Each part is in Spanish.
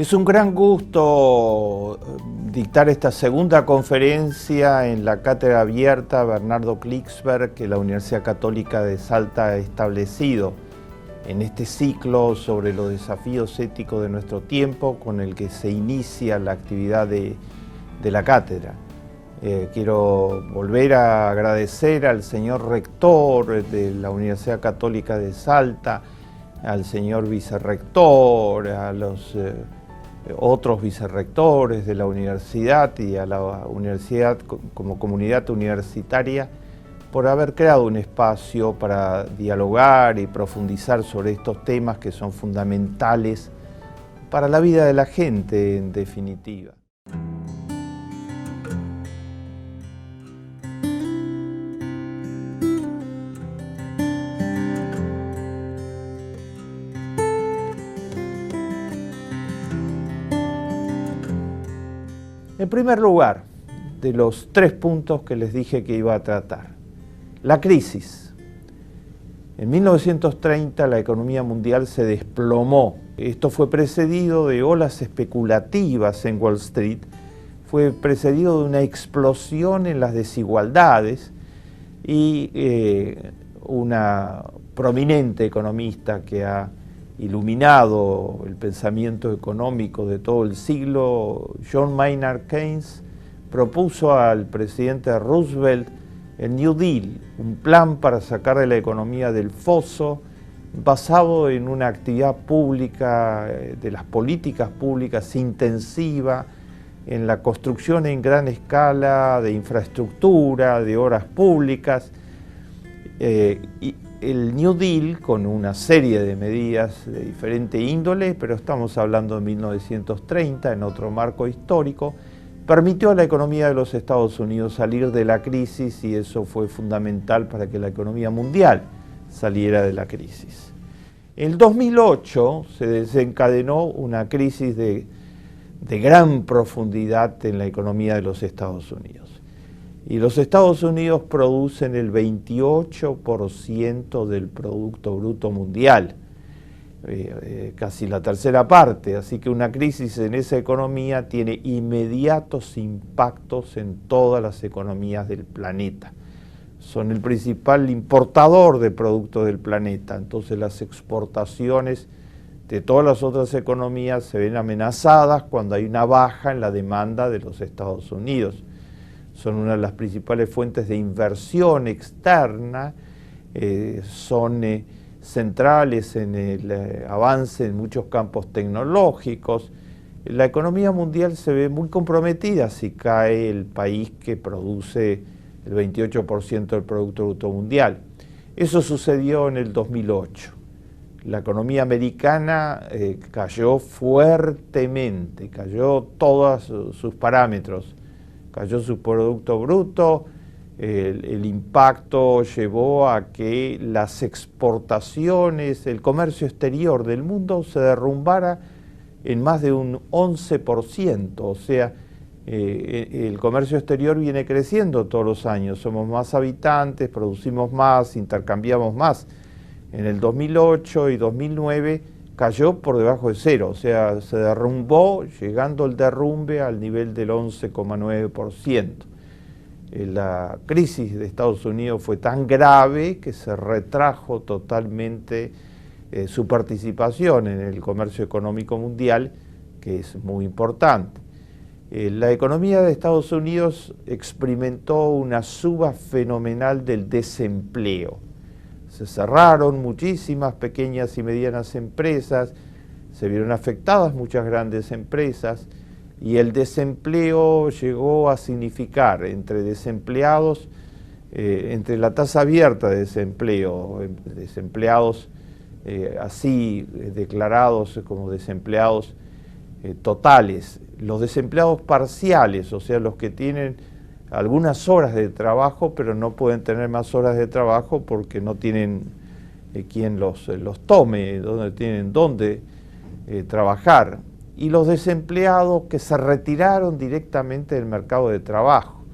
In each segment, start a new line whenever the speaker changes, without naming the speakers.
Es un gran gusto dictar esta segunda conferencia en la Cátedra Abierta Bernardo Klicksberg que la Universidad Católica de Salta ha establecido en este ciclo sobre los desafíos éticos de nuestro tiempo con el que se inicia la actividad de la cátedra. Quiero volver a agradecer al señor rector de la Universidad Católica de Salta, al señor vicerrector, a los otros vicerrectores de la universidad y a la universidad como comunidad universitaria por haber creado un espacio para dialogar y profundizar sobre estos temas que son fundamentales para la vida de la gente, en definitiva. En primer lugar, de los 3 puntos que les dije que iba a tratar, la crisis. En 1930 la economía mundial se desplomó. Esto fue precedido de olas especulativas en Wall Street, fue precedido de una explosión en las desigualdades y una prominente economista que ha iluminado el pensamiento económico de todo el siglo, John Maynard Keynes, propuso al presidente Roosevelt el New Deal, un plan para sacar de la economía del foso, basado en una actividad pública, de las políticas públicas intensiva, en la construcción en gran escala de infraestructura, de obras públicas, y el New Deal, con una serie de medidas de diferente índole, pero estamos hablando de 1930, en otro marco histórico, permitió a la economía de los Estados Unidos salir de la crisis y eso fue fundamental para que la economía mundial saliera de la crisis. En el 2008 se desencadenó una crisis de gran profundidad en la economía de los Estados Unidos. Y los Estados Unidos producen el 28% del Producto Bruto Mundial, casi la tercera parte, así que una crisis en esa economía tiene inmediatos impactos en todas las economías del planeta. Son el principal importador de productos del planeta, entonces las exportaciones de todas las otras economías se ven amenazadas cuando hay una baja en la demanda de los Estados Unidos. Son una de las principales fuentes de inversión externa, son centrales en el avance en muchos campos tecnológicos. La economía mundial se ve muy comprometida si cae el país que produce el 28% del Producto Bruto Mundial. Eso sucedió en el 2008. La economía americana cayó fuertemente, cayó todos sus parámetros. Cayó su Producto Bruto, el impacto llevó a que las exportaciones, el comercio exterior del mundo se derrumbara en más de un 11%, o sea, el comercio exterior viene creciendo todos los años, somos más habitantes, producimos más, intercambiamos más. En el 2008 y 2009 cayó por debajo de cero, o sea, se derrumbó, llegando el derrumbe al nivel del 11,9%. La crisis de Estados Unidos fue tan grave que se retrajo totalmente su participación en el comercio económico mundial, que es muy importante. La economía de Estados Unidos experimentó una suba fenomenal del desempleo. Se cerraron muchísimas pequeñas y medianas empresas, se vieron afectadas muchas grandes empresas y el desempleo llegó a significar entre desempleados, entre la tasa abierta de desempleo, desempleados así declarados como desempleados totales, los desempleados parciales, o sea, los que tienen algunas horas de trabajo, pero no pueden tener más horas de trabajo porque no tienen quien los tome, tienen dónde trabajar. Y los desempleados que se retiraron directamente del mercado de trabajo,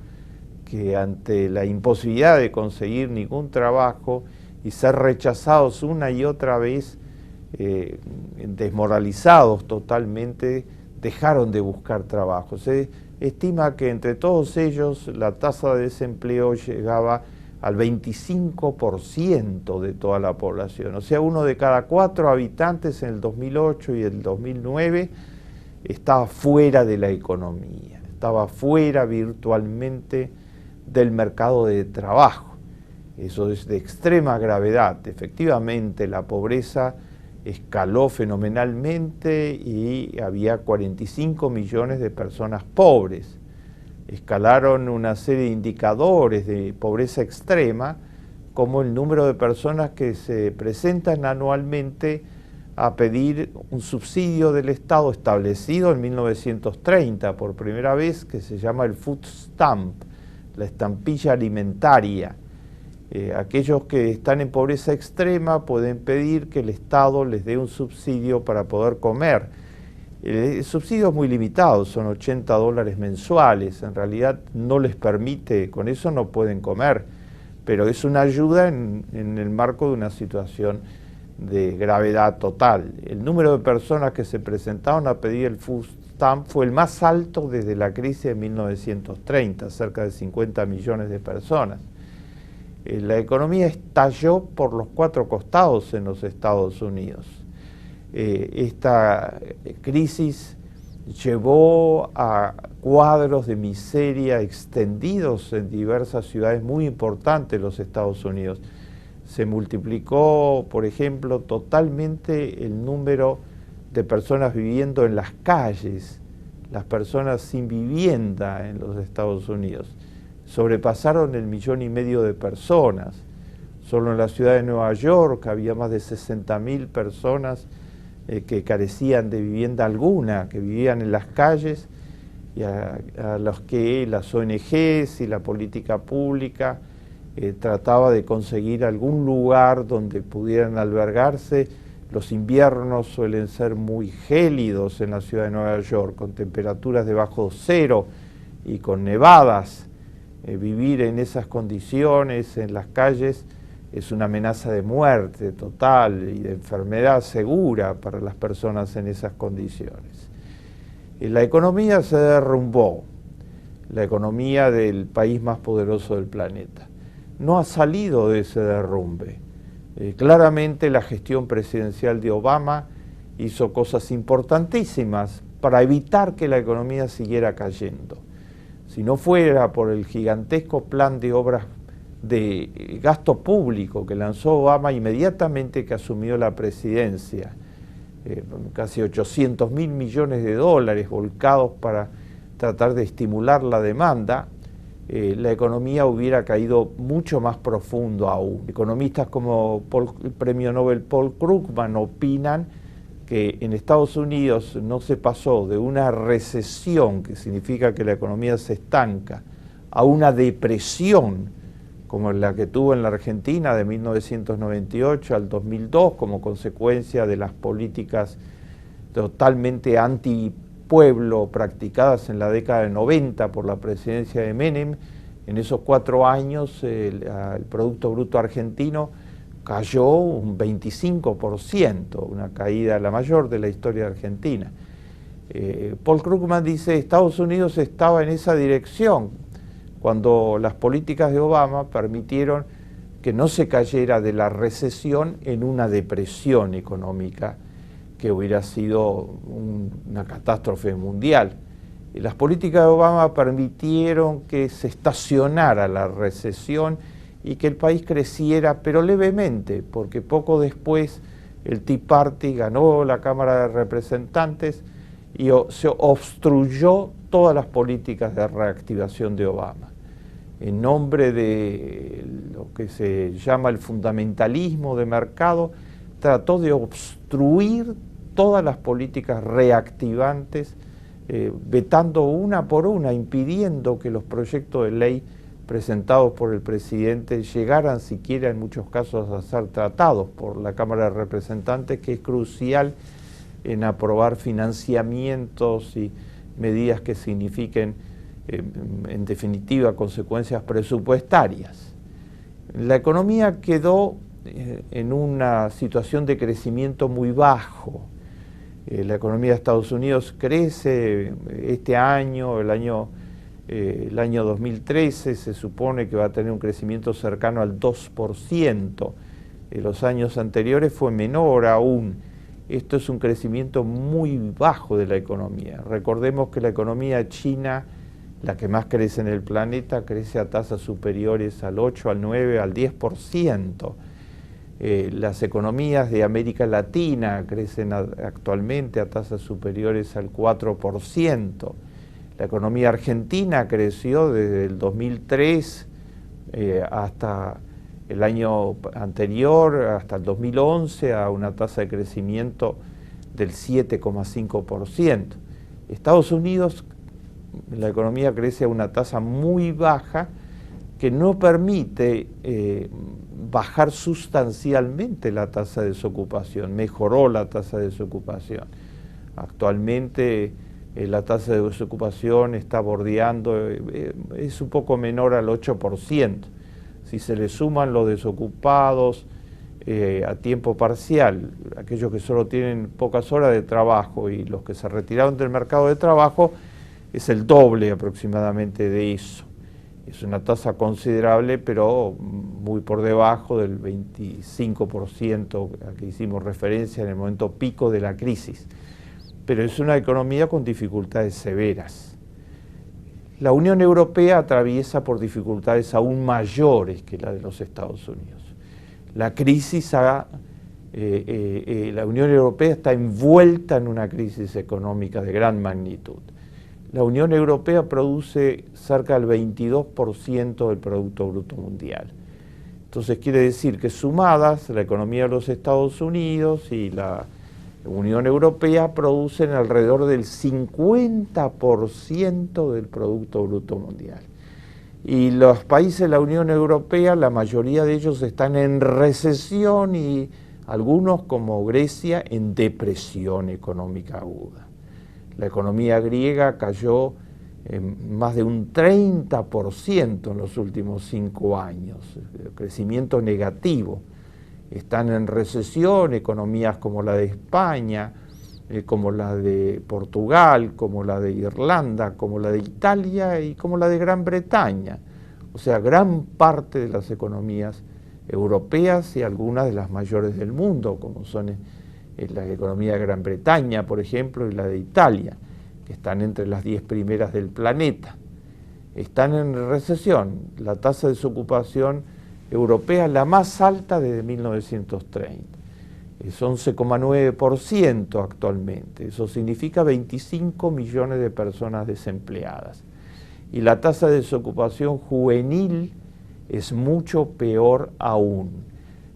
que ante la imposibilidad de conseguir ningún trabajo y ser rechazados una y otra vez, desmoralizados totalmente, dejaron de buscar trabajo. Se estima que entre todos ellos la tasa de desempleo llegaba al 25% de toda la población. O sea, 1 de cada 4 habitantes en el 2008 y el 2009 estaba fuera de la economía, estaba fuera virtualmente del mercado de trabajo. Eso es de extrema gravedad. Efectivamente, la pobreza escaló fenomenalmente y había 45 millones de personas pobres. Escalaron una serie de indicadores de pobreza extrema, como el número de personas que se presentan anualmente a pedir un subsidio del Estado establecido en 1930 por primera vez, que se llama el food stamp, la estampilla alimentaria. Aquellos que están en pobreza extrema pueden pedir que el Estado les dé un subsidio para poder comer. El subsidio es muy limitado, son $80 mensuales, en realidad no les permite, con eso no pueden comer, pero es una ayuda en el marco de una situación de gravedad total. El número de personas que se presentaron a pedir el food stamp fue el más alto desde la crisis de 1930, cerca de 50 millones de personas. La economía estalló por los 4 costados en los Estados Unidos. Esta crisis llevó a cuadros de miseria extendidos en diversas ciudades muy importantes de los Estados Unidos. Se multiplicó, por ejemplo, totalmente el número de personas viviendo en las calles, las personas sin vivienda en los Estados Unidos. Sobrepasaron el 1,5 millones de personas. Solo en la ciudad de Nueva York había más de 60.000 personas que carecían de vivienda alguna, que vivían en las calles, y a los que las ONGs y la política pública trataba de conseguir algún lugar donde pudieran albergarse. Los inviernos suelen ser muy gélidos en la ciudad de Nueva York, con temperaturas debajo de 0 y con nevadas. Vivir en esas condiciones en las calles es una amenaza de muerte total y de enfermedad segura para las personas en esas condiciones. La economía se derrumbó, la economía del país más poderoso del planeta. No ha salido de ese derrumbe. Claramente la gestión presidencial de Obama hizo cosas importantísimas para evitar que la economía siguiera cayendo. Si no fuera por el gigantesco plan de obras de gasto público que lanzó Obama inmediatamente que asumió la presidencia, casi 800.000 millones de dólares volcados para tratar de estimular la demanda, la economía hubiera caído mucho más profundo aún. Economistas como el premio Nobel Paul Krugman opinan que en Estados Unidos no se pasó de una recesión, que significa que la economía se estanca, a una depresión, como la que tuvo en la Argentina de 1998 al 2002, como consecuencia de las políticas totalmente antipueblo practicadas en la década de 90 por la presidencia de Menem. En esos 4 años el Producto Bruto Argentino cayó un 25%, una caída la mayor de la historia de Argentina. Paul Krugman dice que Estados Unidos estaba en esa dirección cuando las políticas de Obama permitieron que no se cayera de la recesión en una depresión económica que hubiera sido una catástrofe mundial. Y las políticas de Obama permitieron que se estacionara la recesión y que el país creciera, pero levemente, porque poco después el Tea Party ganó la Cámara de Representantes y se obstruyó todas las políticas de reactivación de Obama. En nombre de lo que se llama el fundamentalismo de mercado, trató de obstruir todas las políticas reactivantes, vetando una por una, impidiendo que los proyectos de ley presentados por el presidente llegaran siquiera en muchos casos a ser tratados por la Cámara de Representantes, que es crucial en aprobar financiamientos y medidas que signifiquen, en definitiva, consecuencias presupuestarias. La economía quedó en una situación de crecimiento muy bajo. La economía de Estados Unidos crece este año, el año 2013 se supone que va a tener un crecimiento cercano al 2%. En los años anteriores fue menor aún. Esto es un crecimiento muy bajo de la economía. Recordemos que la economía china, la que más crece en el planeta, crece a tasas superiores al 8, al 9, al 10%. Las economías de América Latina crecen actualmente a tasas superiores al 4%. La economía argentina creció desde el 2003 hasta el año anterior, hasta el 2011, a una tasa de crecimiento del 7,5%. Estados Unidos, la economía crece a una tasa muy baja que no permite bajar sustancialmente la tasa de desocupación, mejoró la tasa de desocupación. Actualmente la tasa de desocupación está bordeando, es un poco menor al 8%. Si se le suman los desocupados a tiempo parcial, aquellos que solo tienen pocas horas de trabajo y los que se retiraron del mercado de trabajo, es el doble aproximadamente de eso. Es una tasa considerable, pero muy por debajo del 25% a que hicimos referencia en el momento pico de la crisis. Pero es una economía con dificultades severas. La Unión Europea atraviesa por dificultades aún mayores que la de los Estados Unidos. La crisis la Unión Europea está envuelta en una crisis económica de gran magnitud. La Unión Europea produce cerca del 22% del Producto Bruto Mundial. Entonces quiere decir que sumadas, la economía de los Estados Unidos y la Unión Europea producen alrededor del 50% del Producto Bruto Mundial. Y los países de la Unión Europea, la mayoría de ellos están en recesión y algunos, como Grecia, en depresión económica aguda. La economía griega cayó en más de un 30% en los últimos 5 años, crecimiento negativo. Están en recesión economías como la de España, como la de Portugal, como la de Irlanda, como la de Italia y como la de Gran Bretaña. O sea, gran parte de las economías europeas y algunas de las mayores del mundo, como son la economía de Gran Bretaña, por ejemplo, y la de Italia, que están entre las 10 primeras del planeta. Están en recesión. La tasa de desocupación europea es la más alta desde 1930. Es 11,9% actualmente. Eso significa 25 millones de personas desempleadas. Y la tasa de desocupación juvenil es mucho peor aún.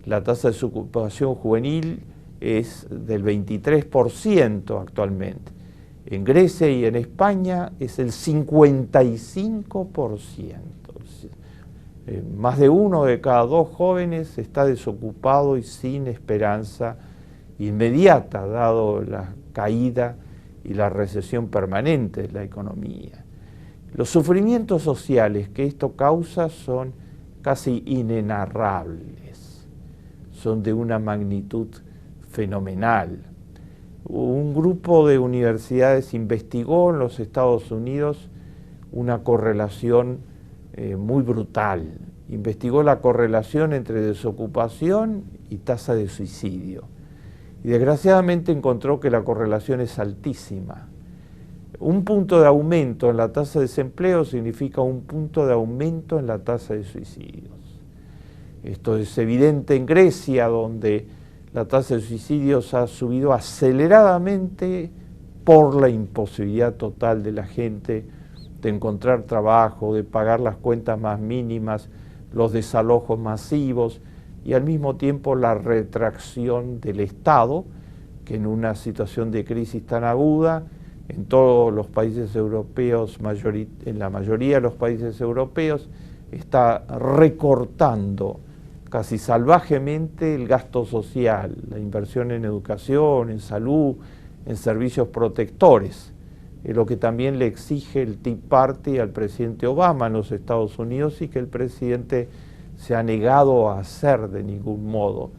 La tasa de desocupación juvenil es del 23% actualmente. En Grecia y en España es el 55%. Más de 1 de cada 2 jóvenes está desocupado y sin esperanza inmediata, dado la caída y la recesión permanente de la economía. Los sufrimientos sociales que esto causa son casi inenarrables, son de una magnitud fenomenal. Un grupo de universidades investigó en los Estados Unidos una correlación muy brutal. Investigó la correlación entre desocupación y tasa de suicidio. Y desgraciadamente encontró que la correlación es altísima. Un punto de aumento en la tasa de desempleo significa un punto de aumento en la tasa de suicidios. Esto es evidente en Grecia, donde la tasa de suicidios ha subido aceleradamente por la imposibilidad total de la gente de encontrar trabajo, de pagar las cuentas más mínimas, los desalojos masivos y al mismo tiempo la retracción del Estado, que en una situación de crisis tan aguda, en todos los países europeos, en la mayoría de los países europeos, está recortando casi salvajemente el gasto social, la inversión en educación, en salud, en servicios protectores, lo que también le exige el Tea Party al presidente Obama en los Estados Unidos y que el presidente se ha negado a hacer de ningún modo.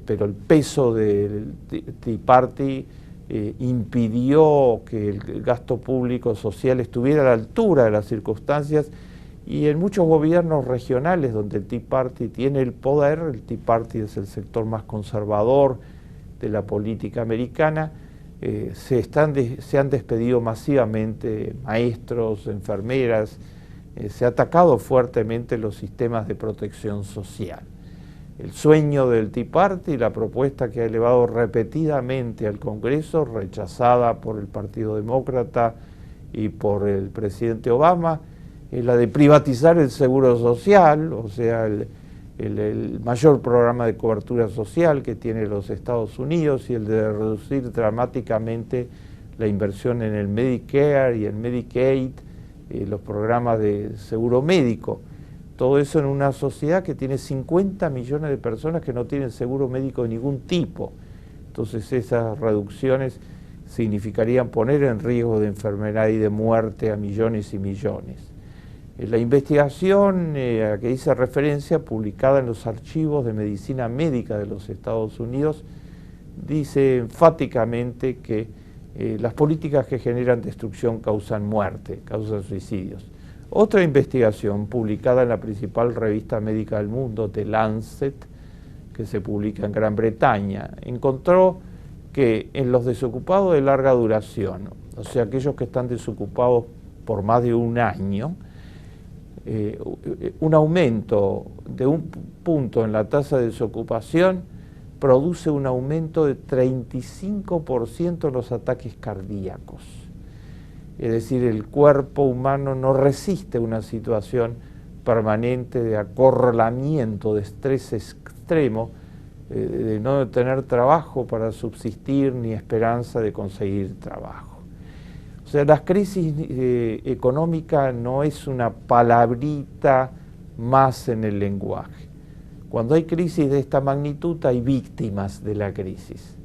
Pero el peso del Tea Party impidió que el gasto público social estuviera a la altura de las circunstancias, y en muchos gobiernos regionales donde el Tea Party tiene el poder, el Tea Party es el sector más conservador de la política americana, se han despedido masivamente maestros, enfermeras, se ha atacado fuertemente los sistemas de protección social. El sueño del Tea Party, la propuesta que ha elevado repetidamente al Congreso, rechazada por el Partido Demócrata y por el presidente Obama, es la de privatizar el seguro social, o sea, el mayor programa de cobertura social que tiene los Estados Unidos, y el de reducir dramáticamente la inversión en el Medicare y el Medicaid, los programas de seguro médico. Todo eso en una sociedad que tiene 50 millones de personas que no tienen seguro médico de ningún tipo. Entonces esas reducciones significarían poner en riesgo de enfermedad y de muerte a millones y millones. La investigación a que hice referencia, publicada en los archivos de medicina médica de los Estados Unidos, dice enfáticamente que las políticas que generan destrucción causan muerte, causan suicidios. Otra investigación publicada en la principal revista médica del mundo, The Lancet, que se publica en Gran Bretaña, encontró que en los desocupados de larga duración, o sea, aquellos que están desocupados por más de un año, un aumento de un punto en la tasa de desocupación produce un aumento de 35% en los ataques cardíacos. Es decir, el cuerpo humano no resiste una situación permanente de acorralamiento, de estrés extremo, de no tener trabajo para subsistir ni esperanza de conseguir trabajo. O sea, la crisis económica no es una palabrita más en el lenguaje. Cuando hay crisis de esta magnitud hay víctimas de la crisis.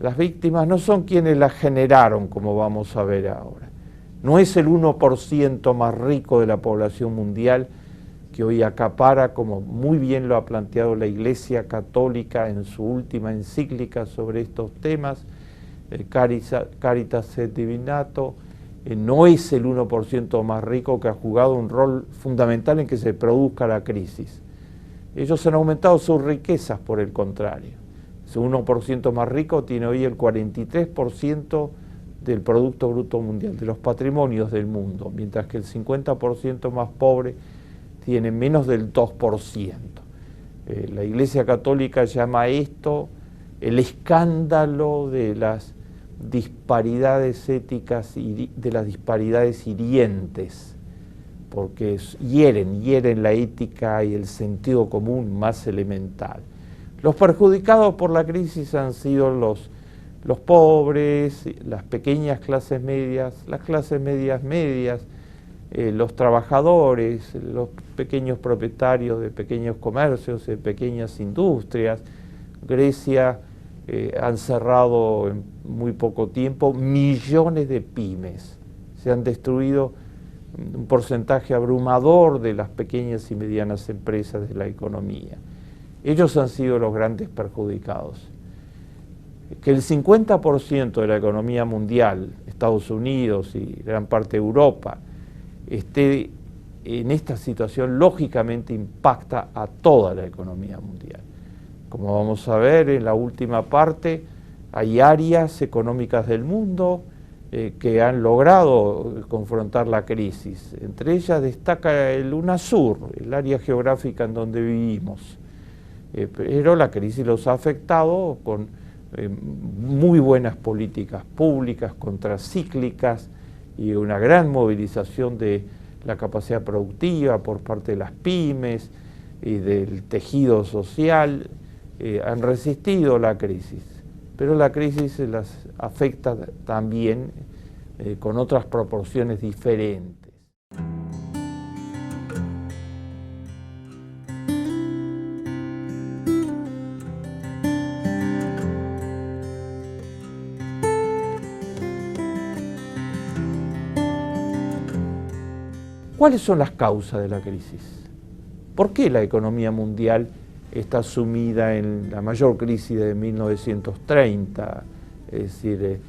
Las víctimas no son quienes la generaron, como vamos a ver ahora. No es el 1% más rico de la población mundial que hoy acapara, como muy bien lo ha planteado la Iglesia Católica en su última encíclica sobre estos temas, Caritas et Divinato, no es el 1% más rico que ha jugado un rol fundamental en que se produzca la crisis. Ellos han aumentado sus riquezas, por el contrario. Ese 1% más rico tiene hoy el 43% del Producto Bruto Mundial, de los patrimonios del mundo, mientras que el 50% más pobre tiene menos del 2%. La Iglesia Católica llama esto el escándalo de las disparidades éticas y de las disparidades hirientes, porque hieren la ética y el sentido común más elemental. Los perjudicados por la crisis han sido los pobres, las pequeñas clases medias, las clases medias, los trabajadores, los pequeños propietarios de pequeños comercios, de pequeñas industrias. Grecia han cerrado en muy poco tiempo millones de pymes. Se han destruido un porcentaje abrumador de las pequeñas y medianas empresas de la economía. Ellos han sido los grandes perjudicados. Que el 50% de la economía mundial, Estados Unidos y gran parte de Europa, esté en esta situación, lógicamente impacta a toda la economía mundial. Como vamos a ver en la última parte, hay áreas económicas del mundo que han logrado confrontar la crisis. Entre ellas destaca el UNASUR, el área geográfica en donde vivimos. Pero la crisis los ha afectado con muy buenas políticas públicas, contracíclicas, y una gran movilización de la capacidad productiva por parte de las pymes y del tejido social. Han resistido la crisis, pero la crisis las afecta también con otras proporciones diferentes. ¿Cuáles son las causas de la crisis? ¿Por qué la economía mundial está sumida en la mayor crisis de 1930? Es decir,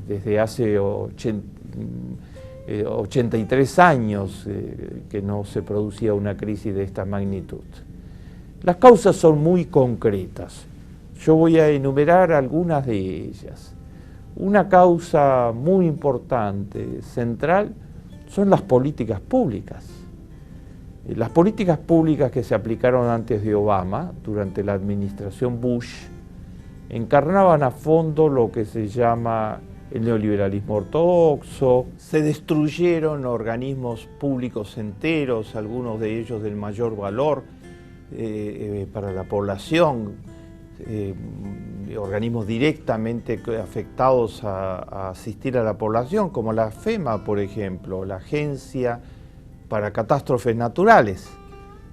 desde hace 83 años que no se producía una crisis de esta magnitud. Las causas son muy concretas. Yo voy a enumerar algunas de ellas. Una causa muy importante, central, son las políticas públicas. Las políticas públicas que se aplicaron antes de Obama, durante la administración Bush, encarnaban a fondo lo que se llama el neoliberalismo ortodoxo. Se destruyeron organismos públicos enteros, algunos de ellos del mayor valor para la población, organismos directamente afectados a asistir a la población, como la FEMA, por ejemplo, la Agencia para Catástrofes Naturales.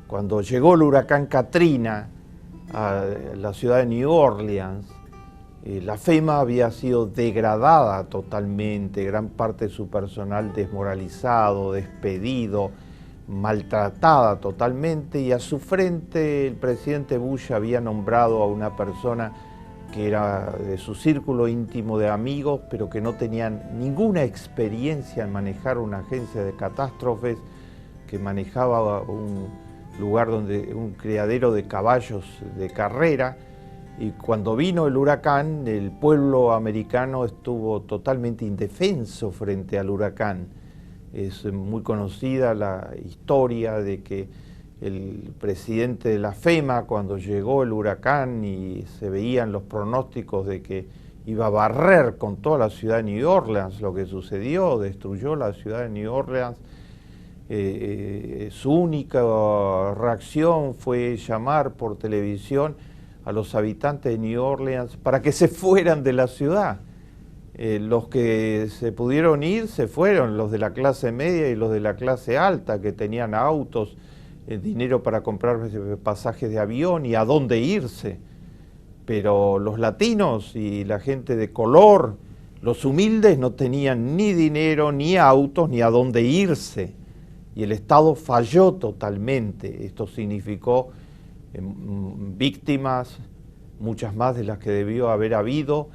Cuando llegó el huracán Katrina a la ciudad de New Orleans, la FEMA había sido degradada totalmente, gran parte de su personal desmoralizado, despedido, maltratada totalmente, y a su frente el presidente Bush había nombrado a una persona que era de su círculo íntimo de amigos, pero que no tenían ninguna experiencia en manejar una agencia de catástrofes, que manejaba un lugar donde un criadero de caballos de carrera. Y cuando vino el huracán, el pueblo americano estuvo totalmente indefenso frente al huracán. Es muy conocida la historia de que el presidente de la FEMA, cuando llegó el huracán y se veían los pronósticos de que iba a barrer con toda la ciudad de New Orleans, lo que sucedió, destruyó la ciudad de New Orleans, su única reacción fue llamar por televisión a los habitantes de New Orleans para que se fueran de la ciudad. Los que se pudieron ir se fueron, los de la clase media y los de la clase alta, que tenían autos, dinero para comprar pasajes de avión y a dónde irse. Pero los latinos y la gente de color, los humildes, no tenían ni dinero, ni autos, ni a dónde irse. Y el Estado falló totalmente. Esto significó víctimas, muchas más de las que debió haber habido,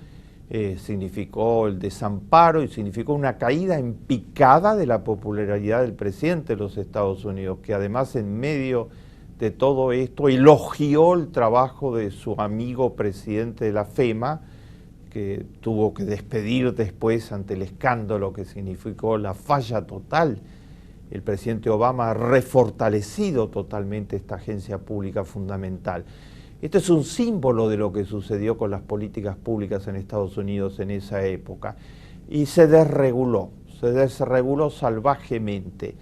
significó el desamparo y significó una caída en picada de la popularidad del presidente de los Estados Unidos, que además en medio de todo esto elogió el trabajo de su amigo presidente de la FEMA, que tuvo que despedir después ante el escándalo que significó la falla total. El presidente Obama ha refortalecido totalmente esta agencia pública fundamental. Este es un símbolo de lo que sucedió con las políticas públicas en Estados Unidos en esa época. Y se desreguló salvajemente.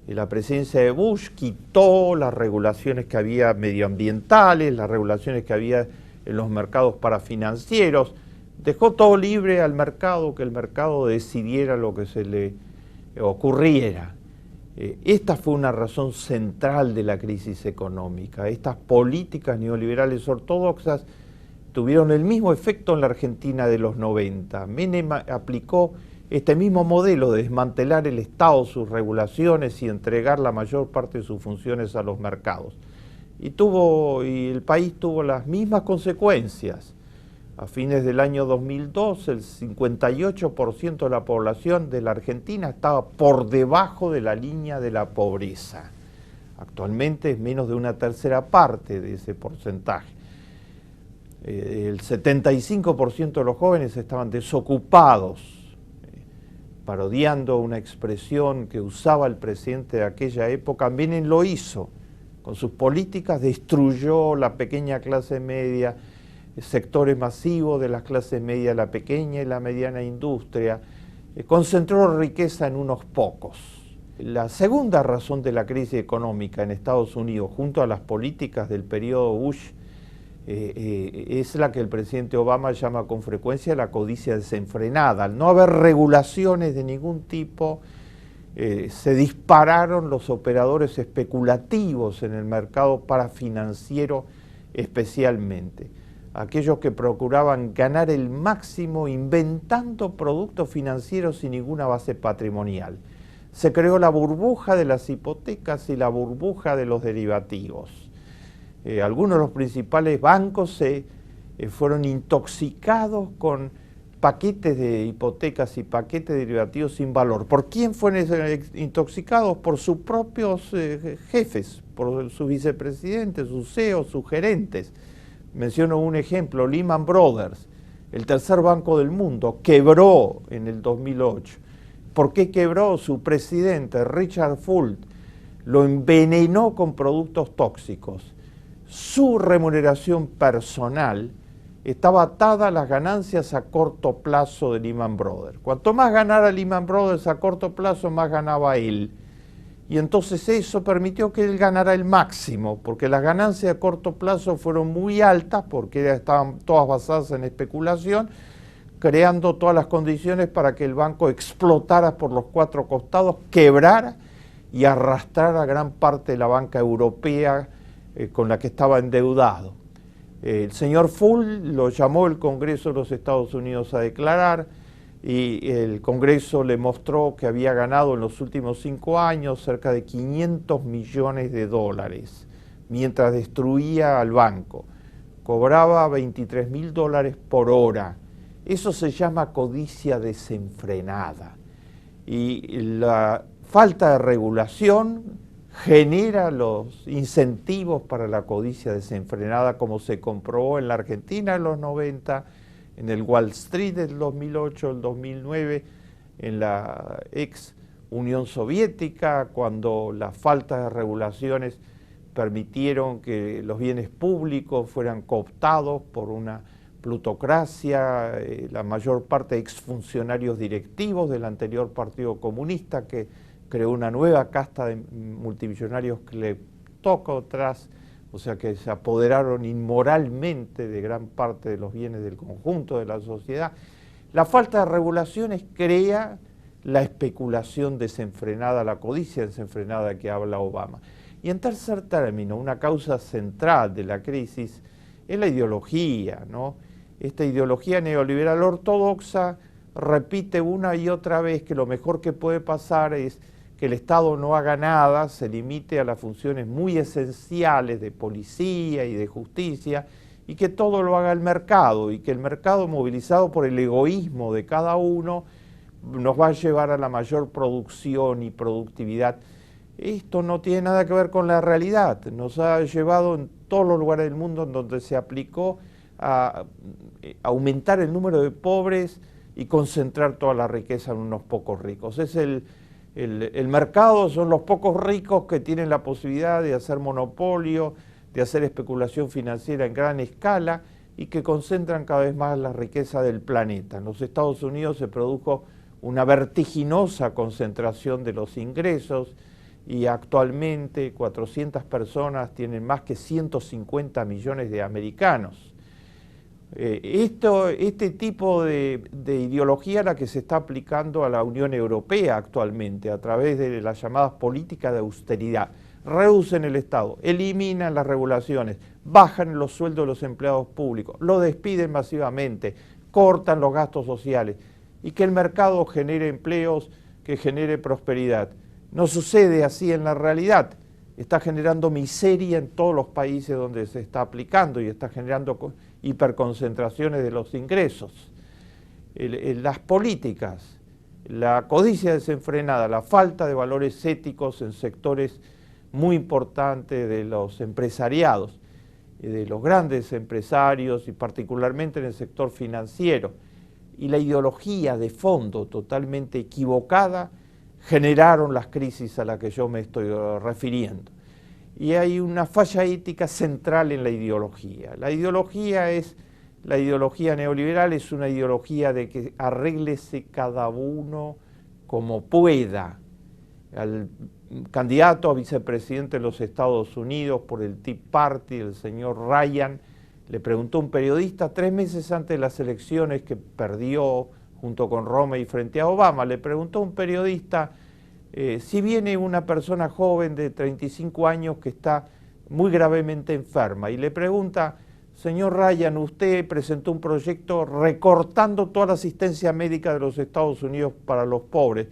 La presidencia de Bush quitó las regulaciones que había medioambientales, las regulaciones que había en los mercados parafinancieros, dejó todo libre al mercado, que el mercado decidiera lo que se le ocurriera. Esta fue una razón central de la crisis económica. Estas políticas neoliberales ortodoxas tuvieron el mismo efecto en la Argentina de los 90. Menem aplicó este mismo modelo de desmantelar el Estado, sus regulaciones y entregar la mayor parte de sus funciones a los mercados. Y el país tuvo las mismas consecuencias. A fines del año 2002, el 58% de la población de la Argentina estaba por debajo de la línea de la pobreza. Actualmente es menos de una tercera parte de ese porcentaje. El 75% de los jóvenes estaban desocupados, parodiando una expresión que usaba el presidente de aquella época. Menem lo hizo. Con sus políticas destruyó la pequeña clase media, sectores masivos de las clases media, la pequeña y la mediana industria, concentró riqueza en unos pocos. La segunda razón de la crisis económica en Estados Unidos, junto a las políticas del periodo Bush, es la que el presidente Obama llama con frecuencia la codicia desenfrenada. Al no haber regulaciones de ningún tipo, se dispararon los operadores especulativos en el mercado parafinanciero especialmente. Aquellos que procuraban ganar el máximo inventando productos financieros sin ninguna base patrimonial. Se creó la burbuja de las hipotecas y la burbuja de los derivativos. Algunos de los principales bancos fueron intoxicados con paquetes de hipotecas y paquetes de derivativos sin valor. ¿Por quién fueron intoxicados? Por sus propios jefes, por sus vicepresidentes, sus CEOs, sus gerentes. Menciono un ejemplo, Lehman Brothers, el tercer banco del mundo, quebró en el 2008. ¿Por qué quebró? Su presidente, Richard Fuld, lo envenenó con productos tóxicos. Su remuneración personal estaba atada a las ganancias a corto plazo de Lehman Brothers. Cuanto más ganara Lehman Brothers a corto plazo, más ganaba él. Y entonces eso permitió que él ganara el máximo, porque las ganancias a corto plazo fueron muy altas, porque estaban todas basadas en especulación, creando todas las condiciones para que el banco explotara por los cuatro costados, quebrara y arrastrara gran parte de la banca europea con la que estaba endeudado. El señor Fuld lo llamó el Congreso de los Estados Unidos a declarar, y el Congreso le mostró que había ganado en los últimos 5 años cerca de 500 millones de dólares, mientras destruía al banco. Cobraba $23.000 por hora. Eso se llama codicia desenfrenada. Y la falta de regulación genera los incentivos para la codicia desenfrenada, como se comprobó en la Argentina en los 90, en el Wall Street del 2008, el 2009, en la ex Unión Soviética, cuando la falta de regulaciones permitieron que los bienes públicos fueran cooptados por una plutocracia, la mayor parte de exfuncionarios directivos del anterior Partido Comunista, que creó una nueva casta de multimillonarios cleptócratas, o sea que se apoderaron inmoralmente de gran parte de los bienes del conjunto de la sociedad. La falta de regulaciones crea la especulación desenfrenada, la codicia desenfrenada que habla Obama. Y en tercer término, una causa central de la crisis es la ideología, ¿no? Esta ideología neoliberal ortodoxa repite una y otra vez que lo mejor que puede pasar es que el Estado no haga nada, se limite a las funciones muy esenciales de policía y de justicia, y que todo lo haga el mercado, y que el mercado, movilizado por el egoísmo de cada uno, nos va a llevar a la mayor producción y productividad. Esto no tiene nada que ver con la realidad. Nos ha llevado en todos los lugares del mundo en donde se aplicó a aumentar el número de pobres y concentrar toda la riqueza en unos pocos ricos. Es el mercado, son los pocos ricos que tienen la posibilidad de hacer monopolio, de hacer especulación financiera en gran escala y que concentran cada vez más la riqueza del planeta. En los Estados Unidos se produjo una vertiginosa concentración de los ingresos y actualmente 400 personas tienen más que 150 millones de americanos. Este tipo de ideología es la que se está aplicando a la Unión Europea actualmente a través de las llamadas políticas de austeridad. Reducen el Estado, eliminan las regulaciones, bajan los sueldos de los empleados públicos, los despiden masivamente, cortan los gastos sociales y que el mercado genere empleos, que genere prosperidad. No sucede así en la realidad. Está generando miseria en todos los países donde se está aplicando y está generando hiperconcentraciones de los ingresos. Las políticas, la codicia desenfrenada, la falta de valores éticos en sectores muy importantes de los empresariados, de los grandes empresarios y particularmente en el sector financiero, y la ideología de fondo totalmente equivocada generaron las crisis a las que yo me estoy refiriendo. Y hay una falla ética central en la ideología. La ideología neoliberal es una ideología de que arréglese cada uno como pueda. Al candidato a vicepresidente de los Estados Unidos por el Tea Party, el señor Ryan, le preguntó a un periodista 3 meses antes de las elecciones que perdió junto con Romney frente a Obama, le preguntó a un periodista si viene una persona joven de 35 años que está muy gravemente enferma y le pregunta, señor Ryan, usted presentó un proyecto recortando toda la asistencia médica de los Estados Unidos para los pobres.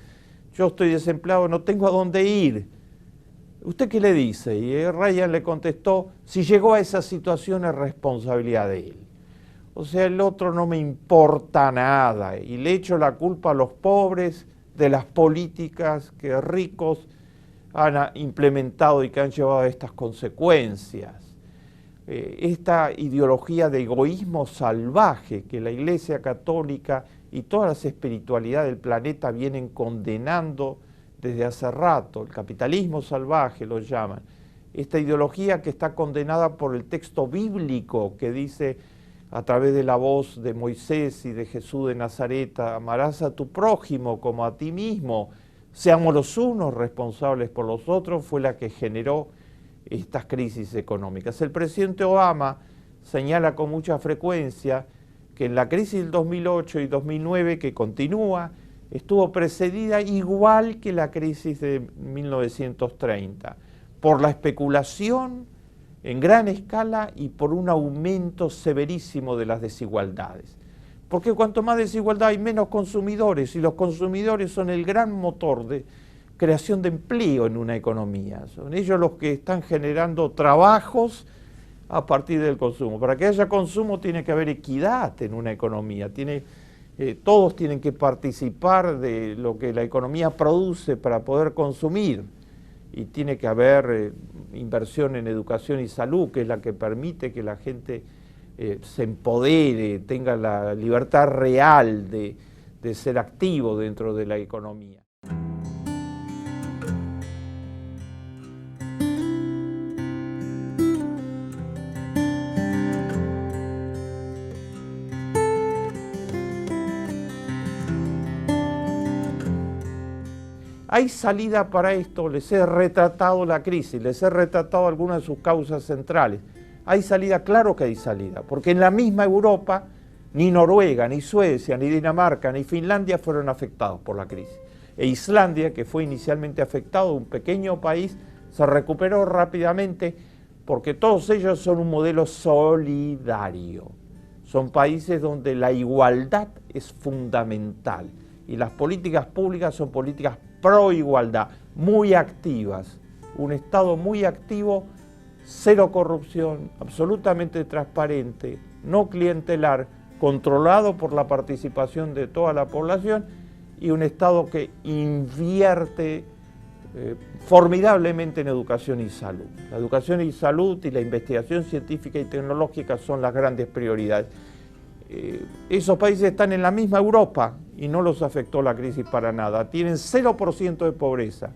Yo estoy desempleado, no tengo a dónde ir. ¿Usted qué le dice? Y Ryan le contestó, si llegó a esa situación es responsabilidad de él. O sea, el otro no me importa nada y le echo la culpa a los pobres de las políticas que ricos han implementado y que han llevado a estas consecuencias. Esta ideología de egoísmo salvaje que la Iglesia Católica y todas las espiritualidades del planeta vienen condenando desde hace rato, el capitalismo salvaje lo llaman, esta ideología que está condenada por el texto bíblico que dice a través de la voz de Moisés y de Jesús de Nazaret, amarás a tu prójimo como a ti mismo, seamos los unos responsables por los otros, fue la que generó estas crisis económicas. El presidente Obama señala con mucha frecuencia que en la crisis del 2008 y 2009, que continúa, estuvo precedida igual que la crisis de 1930, por la especulación en gran escala y por un aumento severísimo de las desigualdades. Porque cuanto más desigualdad hay, menos consumidores, y los consumidores son el gran motor de creación de empleo en una economía. Son ellos los que están generando trabajos a partir del consumo. Para que haya consumo tiene que haber equidad en una economía. Todos tienen que participar de lo que la economía produce para poder consumir. Y tiene que haber inversión en educación y salud, que es la que permite que la gente se empodere, tenga la libertad real de ser activo dentro de la economía. ¿Hay salida para esto? Les he retratado la crisis, les he retratado algunas de sus causas centrales. ¿Hay salida? Claro que hay salida, porque en la misma Europa ni Noruega, ni Suecia, ni Dinamarca, ni Finlandia fueron afectados por la crisis. E Islandia, que fue inicialmente afectado, un pequeño país, se recuperó rápidamente porque todos ellos son un modelo solidario. Son países donde la igualdad es fundamental y las políticas públicas son políticas pro igualdad, muy activas, un Estado muy activo, cero corrupción, absolutamente transparente, no clientelar, controlado por la participación de toda la población y un Estado que invierte formidablemente en educación y salud. La educación y salud y la investigación científica y tecnológica son las grandes prioridades. Esos países están en la misma Europa y no los afectó la crisis para nada. Tienen 0% de pobreza,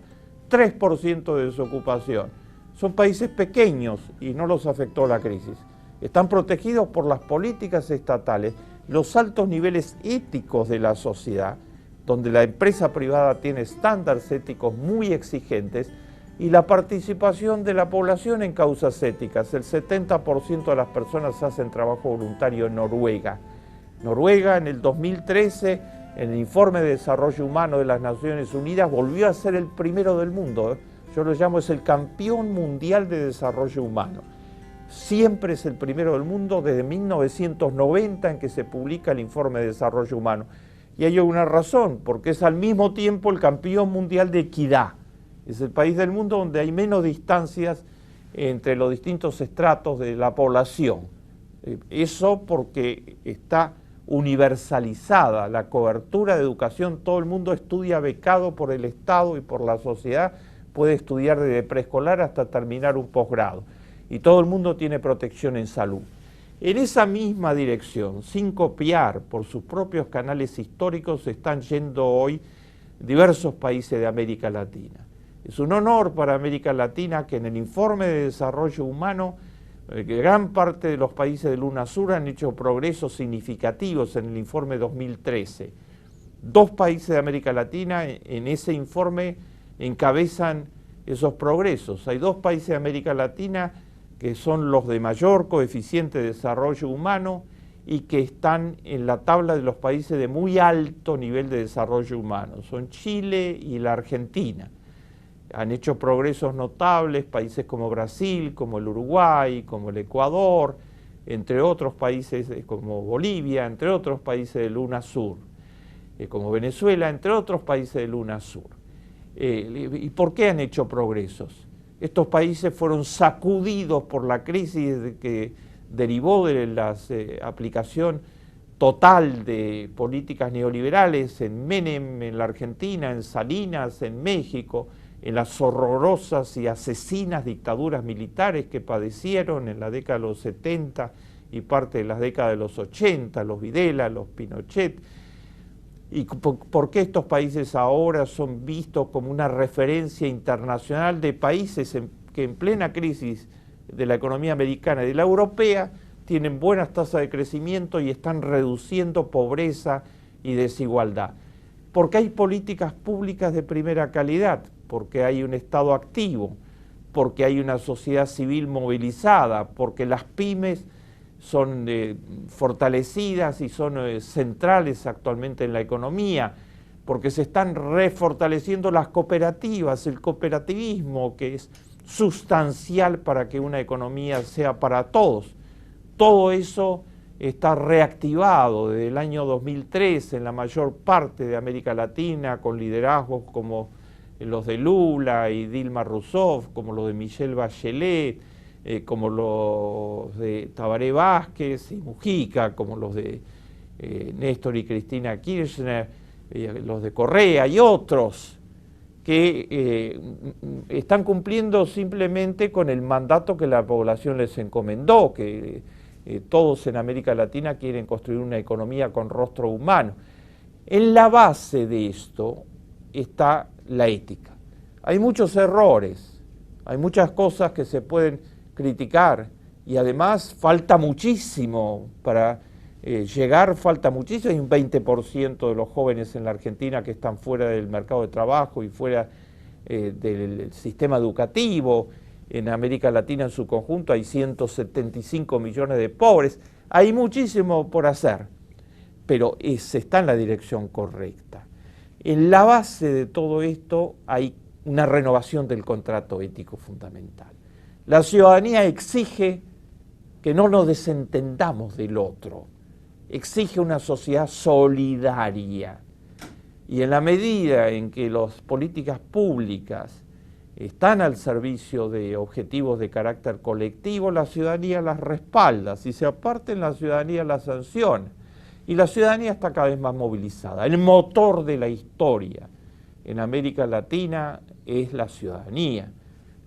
3% de desocupación. Son países pequeños y no los afectó la crisis. Están protegidos por las políticas estatales, los altos niveles éticos de la sociedad, donde la empresa privada tiene estándares éticos muy exigentes, y la participación de la población en causas éticas. El 70% de las personas hacen trabajo voluntario en Noruega. Noruega en el 2013, en el Informe de Desarrollo Humano de las Naciones Unidas, volvió a ser el primero del mundo. Yo lo llamo, es el campeón mundial de desarrollo humano. Siempre es el primero del mundo desde 1990 en que se publica el Informe de Desarrollo Humano. Y hay una razón, porque es al mismo tiempo el campeón mundial de equidad. Es el país del mundo donde hay menos distancias entre los distintos estratos de la población. Eso porque está universalizada la cobertura de educación, todo el mundo estudia becado por el Estado y por la sociedad, puede estudiar desde preescolar hasta terminar un posgrado, y todo el mundo tiene protección en salud. En esa misma dirección, sin copiar por sus propios canales históricos, están yendo hoy diversos países de América Latina. Es un honor para América Latina que en el Informe de Desarrollo Humano, gran parte de los países del UNASUR han hecho progresos significativos en el informe 2013. 2 países de América Latina en ese informe encabezan esos progresos. Hay 2 países de América Latina que son los de mayor coeficiente de desarrollo humano y que están en la tabla de los países de muy alto nivel de desarrollo humano. Son Chile y la Argentina. Han hecho progresos notables países como Brasil, como el Uruguay, como el Ecuador, entre otros países como Bolivia, entre otros países del UNASUR, como Venezuela, entre otros países del UNASUR. ¿Y por qué han hecho progresos? Estos países fueron sacudidos por la crisis derivó de la aplicación total de políticas neoliberales en Menem, en la Argentina, en Salinas, en México, en las horrorosas y asesinas dictaduras militares que padecieron en la década de los 70 y parte de las décadas de los 80, los Videla, los Pinochet. ¿Y por qué estos países ahora son vistos como una referencia internacional de países que en plena crisis de la economía americana y de la europea tienen buenas tasas de crecimiento y están reduciendo pobreza y desigualdad? Porque hay políticas públicas de primera calidad, porque hay un Estado activo, porque hay una sociedad civil movilizada, porque las pymes son fortalecidas y son centrales actualmente en la economía, porque se están refortaleciendo las cooperativas, el cooperativismo, que es sustancial para que una economía sea para todos. Todo eso está reactivado desde el año 2003 en la mayor parte de América Latina, con liderazgos como los de Lula y Dilma Rousseff, como los de Michelle Bachelet, como los de Tabaré Vázquez y Mujica, como los de Néstor y Cristina Kirchner, los de Correa y otros, que están cumpliendo simplemente con el mandato que la población les encomendó, que todos en América Latina quieren construir una economía con rostro humano. En la base de esto está la ética. Hay muchos errores, hay muchas cosas que se pueden criticar y además falta muchísimo para llegar, falta muchísimo. Hay un 20% de los jóvenes en la Argentina que están fuera del mercado de trabajo y fuera del sistema educativo. En América Latina en su conjunto hay 175 millones de pobres. Hay muchísimo por hacer, pero se está en la dirección correcta. En la base de todo esto hay una renovación del contrato ético fundamental. La ciudadanía exige que no nos desentendamos del otro, exige una sociedad solidaria. Y en la medida en que las políticas públicas están al servicio de objetivos de carácter colectivo, la ciudadanía las respalda. Si se aparten, la ciudadanía las sanciona. Y la ciudadanía está cada vez más movilizada. El motor de la historia en América Latina es la ciudadanía.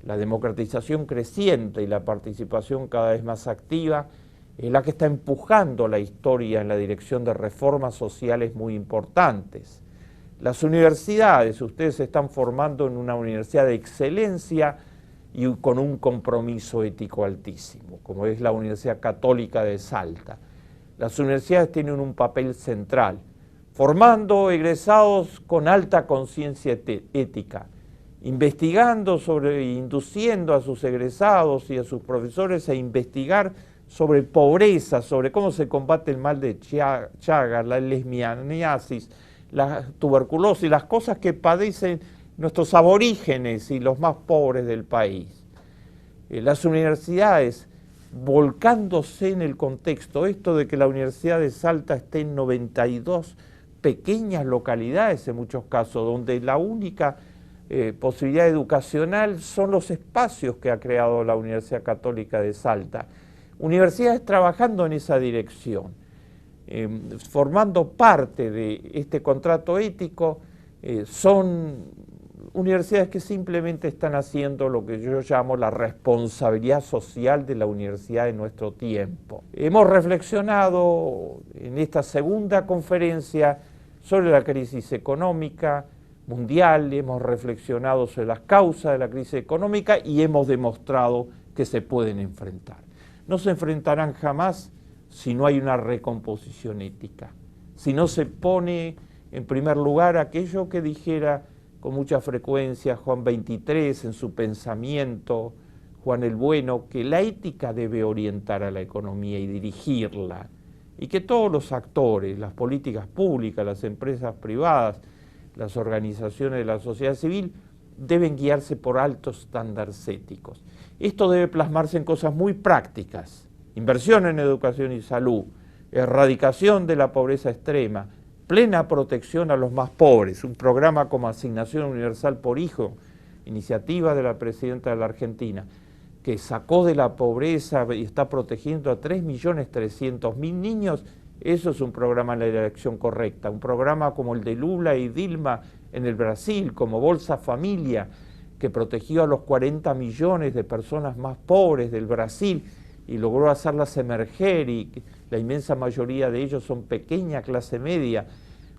La democratización creciente y la participación cada vez más activa es la que está empujando la historia en la dirección de reformas sociales muy importantes. Las universidades, ustedes se están formando en una universidad de excelencia y con un compromiso ético altísimo, como es la Universidad Católica de Salta. Las universidades tienen un papel central, formando egresados con alta conciencia ética, investigando induciendo a sus egresados y a sus profesores a investigar sobre pobreza, sobre cómo se combate el mal de Chagas, la lesbianiasis, la tuberculosis, las cosas que padecen nuestros aborígenes y los más pobres del país. Las universidades volcándose en el contexto, esto de que la Universidad de Salta esté en 92 pequeñas localidades en muchos casos, donde la única posibilidad educacional son los espacios que ha creado la Universidad Católica de Salta. Universidades trabajando en esa dirección, formando parte de este contrato ético, son universidades que simplemente están haciendo lo que yo llamo la responsabilidad social de la universidad en nuestro tiempo. Hemos reflexionado en esta segunda conferencia sobre la crisis económica mundial, hemos reflexionado sobre las causas de la crisis económica y hemos demostrado que se pueden enfrentar. No se enfrentarán jamás si no hay una recomposición ética, si no se pone en primer lugar aquello que dijera con mucha frecuencia Juan XXIII en su pensamiento, Juan el Bueno, que la ética debe orientar a la economía y dirigirla, y que todos los actores, las políticas públicas, las empresas privadas, las organizaciones de la sociedad civil, deben guiarse por altos estándares éticos. Esto debe plasmarse en cosas muy prácticas: inversión en educación y salud, erradicación de la pobreza extrema, plena protección a los más pobres, un programa como Asignación Universal por Hijo, iniciativa de la Presidenta de la Argentina. que sacó de la pobreza y está protegiendo a 3.300.000 niños, eso es un programa en la dirección correcta. Un programa como el de Lula y Dilma en el Brasil, como Bolsa Familia, que protegió a los 40 millones de personas más pobres del Brasil y logró hacerlas emerger, y la inmensa mayoría de ellos son pequeña clase media.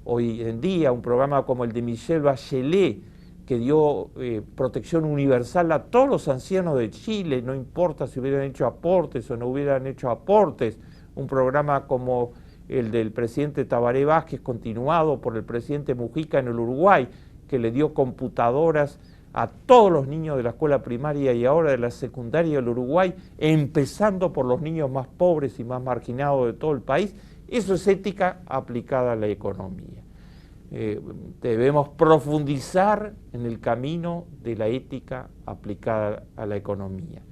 Hoy en día un programa como el de Michelle Bachelet, que dio protección universal a todos los ancianos de Chile, no importa si hubieran hecho aportes o no hubieran hecho aportes. Un programa como el del presidente Tabaré Vázquez, continuado por el presidente Mujica en el Uruguay, que le dio computadoras a todos los niños de la escuela primaria y ahora de la secundaria del Uruguay, empezando por los niños más pobres y más marginados de todo el país. Eso es ética aplicada a la economía. Debemos profundizar en el camino de la ética aplicada a la economía.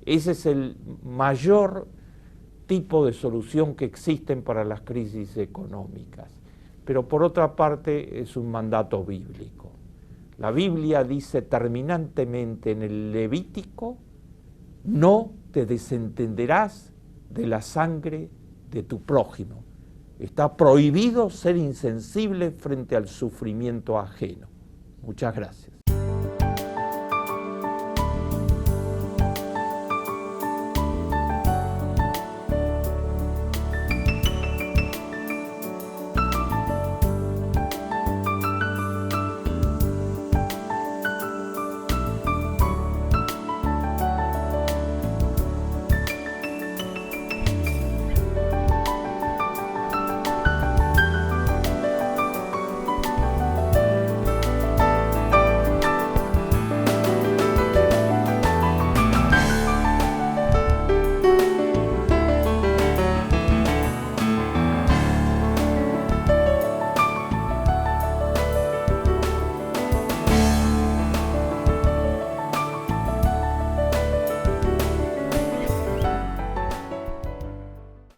Ese es el mayor tipo de solución que existen para las crisis económicas. Pero por otra parte es un mandato bíblico. La Biblia dice terminantemente en el Levítico: no te desentenderás de la sangre de tu prójimo. Está prohibido ser insensible frente al sufrimiento ajeno. Muchas gracias.